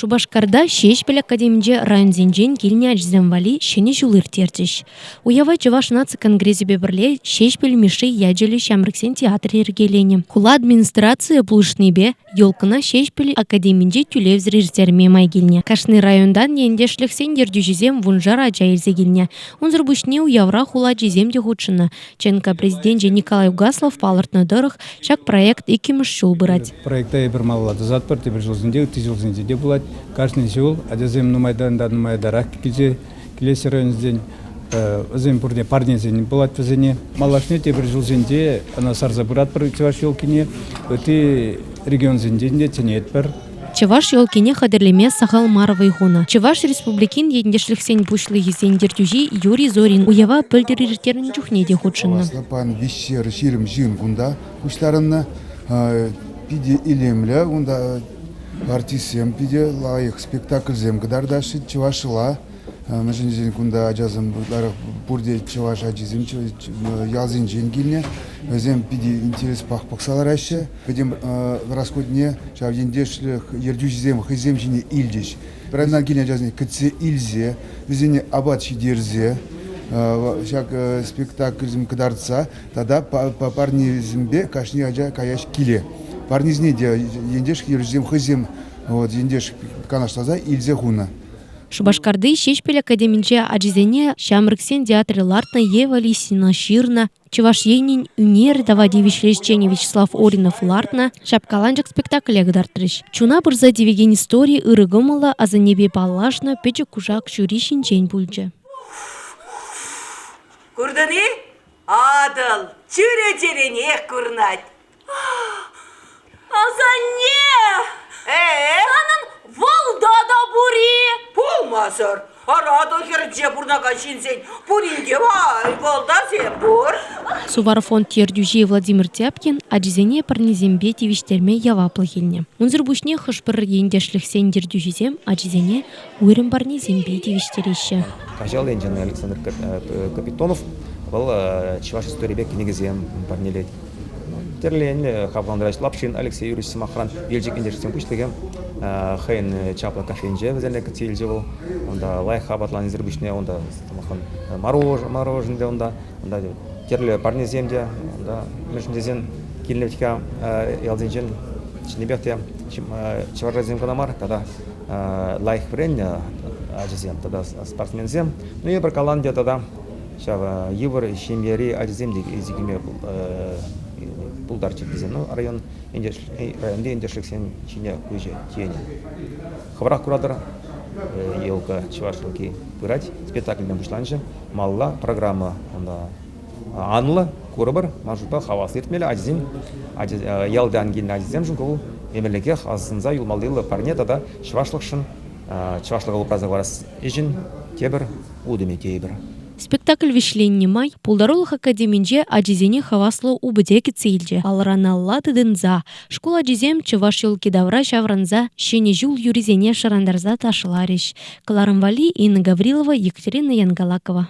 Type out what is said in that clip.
Шубашкарда Шешпель академинже районзенжен килне ажземвали шене жулыр тертеш. Уява Чуваш наци конгрессе бебрле Шешпель миши яджели шамрыксен театр ергелене. Кула администрация плушнебе ёлкына Шешпель академинже тюлев зрежтерме майгилне. Кашны райондан ендешлексен дердюжизем вунжара жайырзе гилне. Унзыр бушне уявра хула жизем де худшына. Ченка президент Николай Угаслов палыртны дырых шак проект икимыш шул бырать. Проекта бір малалады зат бар, бір жылзынде, жылзынде де болады. Каждый жыл адезем нумайдарак келесі районзден өзім бұрне парнезен болады візіне. Малашне бір жылзынде ана сарза бұрат бір Чуваш елкіне, өте регион зенденде тенет бір. Чуваш елкене қадірлеме сағал маровай ғуна. Чуваш республикин ендешліксен бұшлы езендердюжи Юрий Зорин уява пөлдерертерін жүхнеде худшынна. Пан вещер ширим жин гунда ушларынна пиде илемлі, онда артисем пиде лайық спектакль зем гдардашы Чувашыла. Мәжінезен күнда ажазым бұрде Чуваш ажизем ялзин женгіліне. Өзем пиде интерес пақпақсалар әші. Бәдем расходне ендешлік ердюжизем хызем жіне илдеш. Біраннан келіне ажазіне күтсе илзе, өзіне абат шидерзе. Шак спектакльзім кыдарца, тада парнизмбе кашни ажа каяш киле. Парнизне де ендеш ердюжизем хызем ендеш канаштаза илзе хуна. Шубашкарды Шешпель академинче ажизене шамрыксен театры лартна Ева Лисина Ширна, Чуваш Енин Унер Давадевич Лещене Вячеслав Оринов лартна, шапкаланжак спектакль гдартрыш. Чуна бұрза девеген истории ырыгымыла, а за небе палашна пече кужак жюришин чень пульче. Курдани? Адыл, чүре-черене курнать. Азане! Санын волдада бури! Пулмасыр, арады херже бурнаға шинсен, буринге бай, волда сен бур. Суварафон тердюжи Владимир Тяпкин ажизене парнизембе тивиштерме яваплы хилне. Унзыр бушне хышпыр ендешліксен дердюжизем ажизене уйрым парнизембе тивиштереші. Кажал енжен Александр Капитонов был Чуваш историбек негізем парнелет. Терлен Хавландрач Лапшин, Алексей Юрьевич Самохран, Ельчик Индерштен Пучлиге, Хейн Чапла Кафенже, Вазельник Цильжевол, онда Лайх Хабатлан Изербишне, онда Мороженое, онда Терле Парнеземде, онда Междезен Кильневтика Ялзенжен, Чнебехте, Чеваразем Канамар, тогда Лайх Вренья Аджизем, тогда спортсмензем, ну и Баркаланде тогда Евр, Шемьери, Аджизем, Изикиме Пулдарчик дизем, но район районде индешлексен чине кuje тени. Хабрах куратор елка Чувашилки пырать спектакльден бушланчы малла программа онда анла курбар мажупа хавас ертмеле ажизем ялдан келген ажизем жункул мемлекет азынза юлмалдылы парнета да чувашлыкшын чувашлыгы образы барас ижин тебір удеме тебір. Спектакль вишленни май пулдаролых академинже ажизене хаваслы убыдеки цейлже. Алраналла тыдынза. Школа ажизем Чуваш елки давра шавранза шене жул юризене шарандарза ташылариш. Кларымвали Инна Гаврилова, Екатерина Янгалакова.